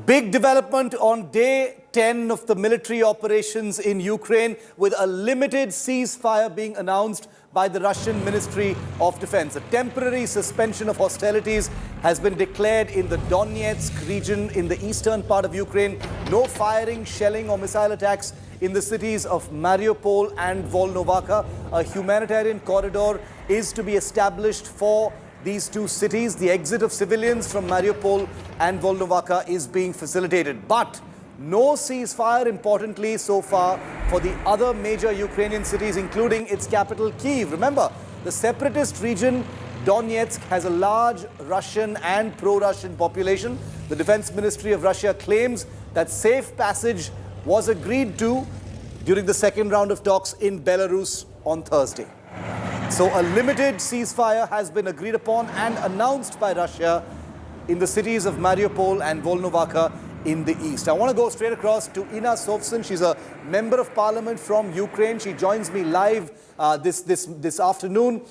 Big development on day 10 of the military operations in Ukraine, with a limited ceasefire being announced by the Russian Ministry of Defense. A temporary suspension of hostilities has been declared in the Donetsk region in the eastern part of Ukraine. No firing, shelling or missile attacks in the cities of Mariupol and Volnovakha. A humanitarian corridor is to be established for these two cities. The exit of civilians from Mariupol and Volnovakha is being facilitated. But no ceasefire, importantly, so far for the other major Ukrainian cities, including its capital, Kiev. Remember, the separatist region, Donetsk, has a large Russian and pro-Russian population. The Defense Ministry of Russia claims that safe passage was agreed to during the second round of talks in Belarus on Thursday. So a limited ceasefire has been agreed upon and announced by Russia in the cities of Mariupol and Volnovakha in the east. I want to go straight across to Inna Sovsun. She's a member of parliament from Ukraine. She joins me live this afternoon.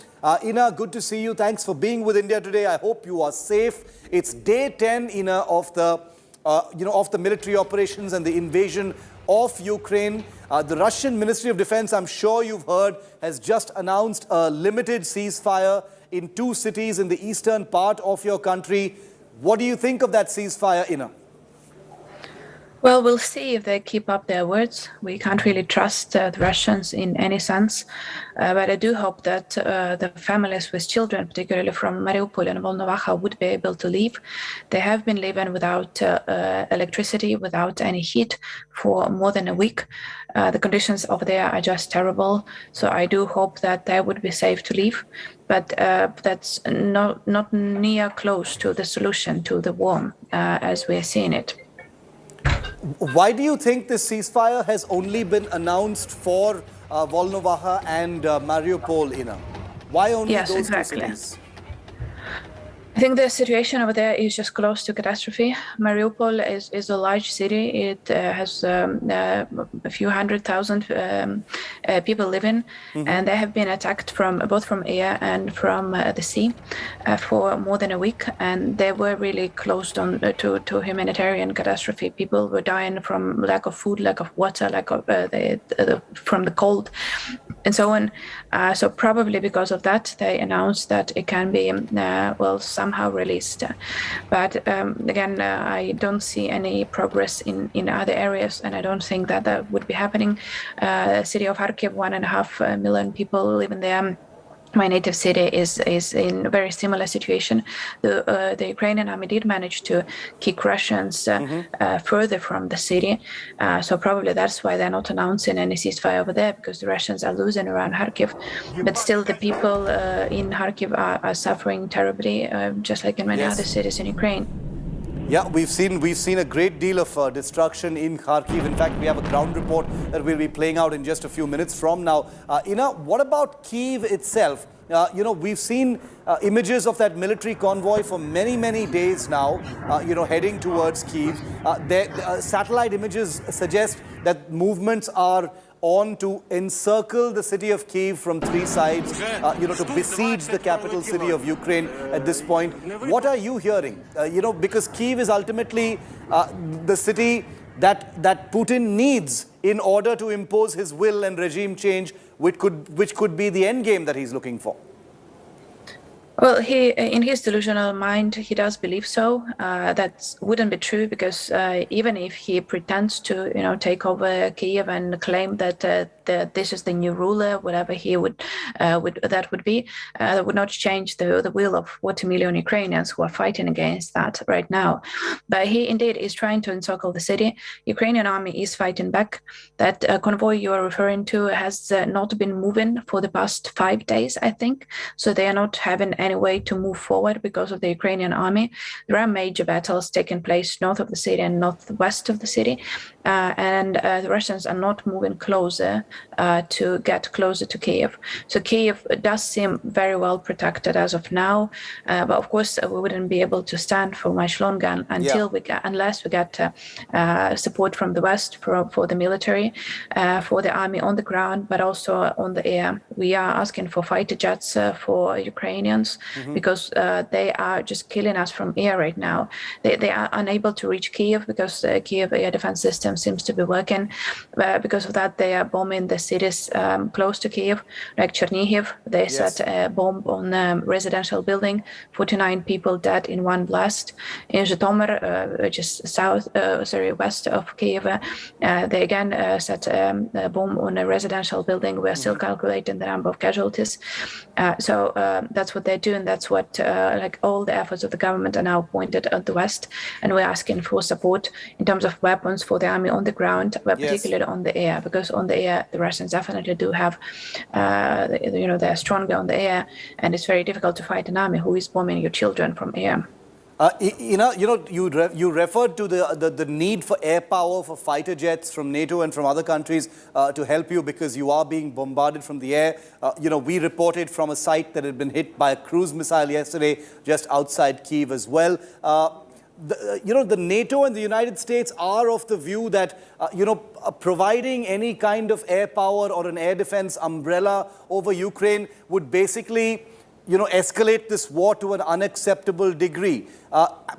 Inna, good to see you. Thanks for being with India today. I hope you are safe. It's day 10, Inna, of the military operations and the invasion of Ukraine. The Russian Ministry of Defense, I'm sure you've heard, has just announced a limited ceasefire in two cities in the eastern part of your country. What do you think of that ceasefire, Inna? Well, we'll see if they keep up their words. We can't really trust the Russians in any sense. But I do hope that the families with children, particularly from Mariupol and Volnovakha, would be able to leave. They have been living without electricity, without any heat for more than a week. The conditions over there are just terrible. So I do hope that they would be safe to leave. But that's not near close to the solution to the war as we are seeing it. Why do you think this ceasefire has only been announced for Volnovakha and Mariupol, Inna? Why only those two cities? I think the situation over there is just close to catastrophe. Mariupol is a large city. It has a few 100,000 people living, and they have been attacked both from air and from the sea for more than a week, and they were really close to humanitarian catastrophe. People were dying from lack of food, lack of water, from the cold, and so on. So probably because of that, they announced that it can be, somehow released. But again, I don't see any progress in other areas, and I don't think that would be happening. City of Kharkiv, 1.5 million people living there. My native city is in a very similar situation. The Ukrainian army did manage to kick Russians further from the city. So probably that's why they're not announcing any ceasefire over there, because the Russians are losing around Kharkiv. But still, the people in Kharkiv are suffering terribly, just like in many other cities in Ukraine. Yeah, we've seen a great deal of destruction in Kharkiv. In fact, we have a ground report that we'll be playing out in just a few minutes from now. Inna, what about Kiev itself? We've seen images of that military convoy for many days now, heading towards Kiev. Satellite images suggest that movements are on to encircle the city of Kiev from three sides, to besiege the capital city of Ukraine at this point. What are you hearing? Because Kiev is ultimately the city that Putin needs in order to impose his will and regime change, which could be the end game that he's looking for. Well, in his delusional mind, he does believe so. That wouldn't be true, because even if he pretends to, take over Kiev and claim that this is the new ruler, whatever he would be, that would not change the will of 40 million Ukrainians who are fighting against that right now. But he indeed is trying to encircle the city. Ukrainian army is fighting back. That convoy you are referring to has not been moving for the past 5 days, I think. So they are not having any way to move forward because of the Ukrainian army. There are major battles taking place north of the city and northwest of the city, and the Russians are not moving closer to get closer to Kiev. So Kiev does seem very well protected as of now, but of course we wouldn't be able to stand for much longer unless we get support from the West for the military, for the army on the ground, but also on the air. We are asking for fighter jets for Ukrainians. else, because they are just killing us from air right now. They are unable to reach Kiev because the Kiev air defense system seems to be working. Because of that, they are bombing the cities close to Kiev, like Chernihiv. They set a bomb on a residential building, 49 people dead in one blast. In Zhytomyr, which is west of Kiev, they again set a bomb on a residential building. We're still calculating the number of casualties. So that's what they're doing. That's what like all the efforts of the government are now pointed at the West, and we're asking for support in terms of weapons for the army on the ground, but particularly on the air, because on the air the Russians definitely do have, they're stronger on the air, and it's very difficult to fight an army who is bombing your children from air. You referred to the need for air power for fighter jets from NATO and from other countries to help you because you are being bombarded from the air. We reported from a site that had been hit by a cruise missile yesterday just outside Kyiv as well. The NATO and the United States are of the view that, providing any kind of air power or an air defense umbrella over Ukraine would basically escalate this war to an unacceptable degree.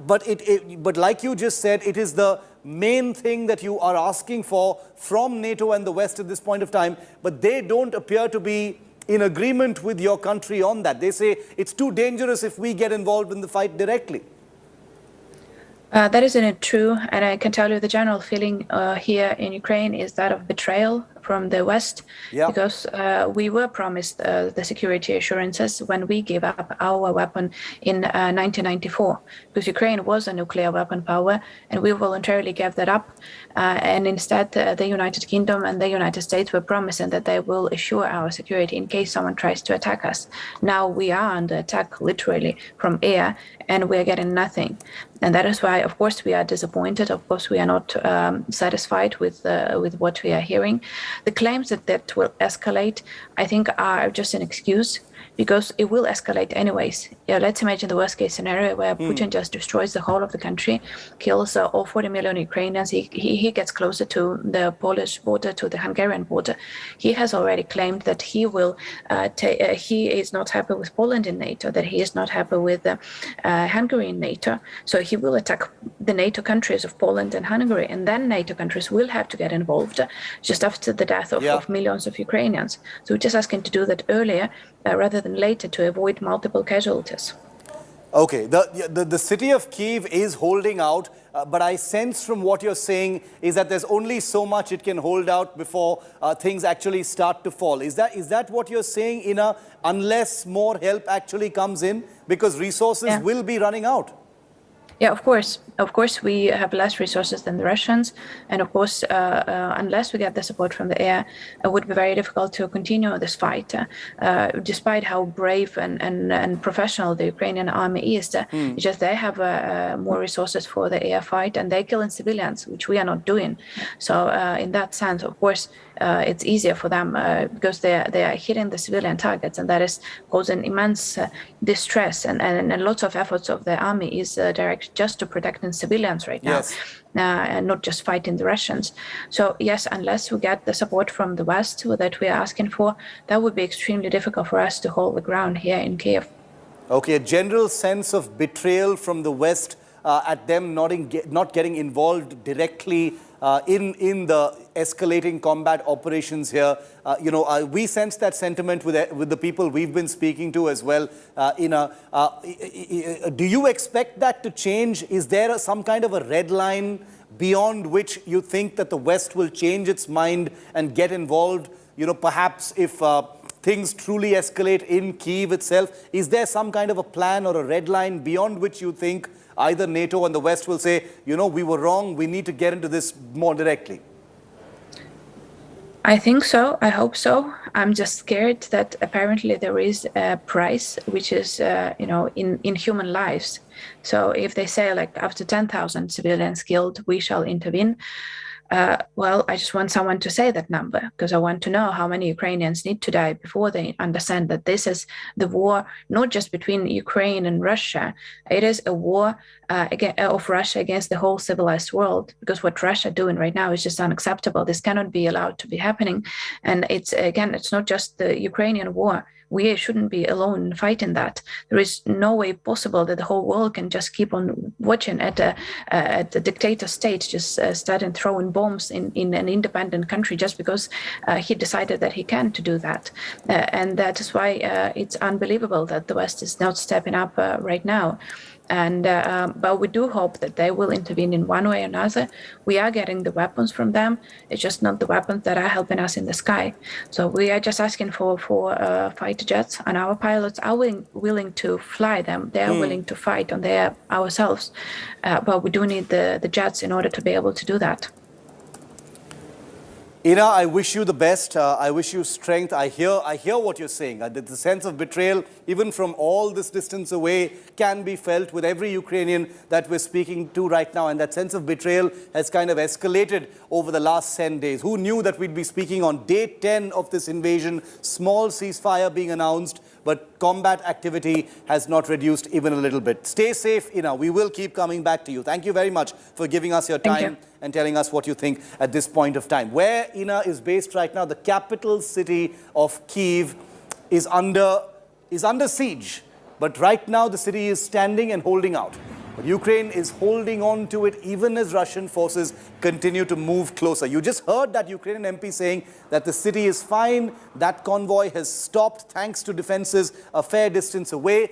But like you just said, it is the main thing that you are asking for from NATO and the West at this point of time, but they don't appear to be in agreement with your country on that. They say it's too dangerous if we get involved in the fight directly. That isn't true, and I can tell you the general feeling here in Ukraine is that of betrayal from the West, because we were promised the security assurances when we gave up our weapon in 1994, because Ukraine was a nuclear weapon power, and we voluntarily gave that up. And instead, the United Kingdom and the United States were promising that they will assure our security in case someone tries to attack us. Now we are under attack, literally, from air, and we are getting nothing. And that is why, of course, we are disappointed. Of course, we are not satisfied with what we are hearing. The claims that will escalate, I think, are just an excuse, because it will escalate anyways. Let's imagine the worst case scenario where Putin just destroys the whole of the country, kills all 40 million Ukrainians. He gets closer to the Polish border, to the Hungarian border. He has already claimed that he will he is not happy with Poland in NATO, that he is not happy with Hungary in NATO. So he will attack the NATO countries of Poland and Hungary, and then NATO countries will have to get involved just after the death of millions of Ukrainians. So we're just asking to do that earlier rather than later, to avoid multiple casualties. Okay, the city of Kyiv is holding out, but I sense from what you're saying is that there's only so much it can hold out before things actually start to fall. Is that what you're saying, Inna, unless more help actually comes in? Because resources will be running out. Yeah, of course. Of course, we have less resources than the Russians. And of course, unless we get the support from the air, it would be very difficult to continue this fight. Despite how brave and professional the Ukrainian army is, just they have more resources for the air fight, and they're killing civilians, which we are not doing. So in that sense, of course, it's easier for them because they are hitting the civilian targets, and that is causing immense distress. And lots of efforts of the army is directed just to protecting civilians right now, and not just fighting the Russians. So yes, unless we get the support from the West that we are asking for, that would be extremely difficult for us to hold the ground here in Kiev. Okay, a general sense of betrayal from the West at them not getting involved directly in the escalating combat operations here. We sense that sentiment with the people we've been speaking to as well. Do you expect that to change? Is there some kind of a red line beyond which you think that the West will change its mind and get involved? Perhaps if things truly escalate in Kyiv itself, is there some kind of a plan or a red line beyond which you think either NATO and the West will say, we were wrong, we need to get into this more directly? I think so. I hope so. I'm just scared that apparently there is a price, which is, in human lives. So if they say like after 10,000 civilians killed, we shall intervene. Well, I just want someone to say that number, because I want to know how many Ukrainians need to die before they understand that this is the war, not just between Ukraine and Russia. It is a war of Russia against the whole civilized world, because what Russia doing right now is just unacceptable. This cannot be allowed to be happening. And it's not just the Ukrainian war. we shouldn't be alone fighting that. There is no way possible that the whole world can just keep on watching at the dictator state just starting throwing bombs in an independent country just because he decided that he can to do that. And that is why it's unbelievable that the West is not stepping up right now. And but we do hope that they will intervene in one way or another. We are getting the weapons from them. It's just not the weapons that are helping us in the sky. So we are just asking for fighter jets, and our pilots are willing to fly them. They are willing to fight on their ourselves, but we do need the jets in order to be able to do that. Inna, I wish you the best. I wish you strength. I hear what you're saying. The sense of betrayal, even from all this distance away, can be felt with every Ukrainian that we're speaking to right now. And that sense of betrayal has kind of escalated over the last 10 days. Who knew that we'd be speaking on day 10 of this invasion, small ceasefire being announced, but combat activity has not reduced even a little bit. Stay safe, Inna. We will keep coming back to you. Thank you very much for giving us your time and telling us what you think at this point of time. Where Inna is based right now, the capital city of Kiev is under siege. But right now the city is standing and holding out. But Ukraine is holding on to it even as Russian forces continue to move closer. You just heard that Ukrainian MP saying that the city is fine. That convoy has stopped thanks to defenses a fair distance away.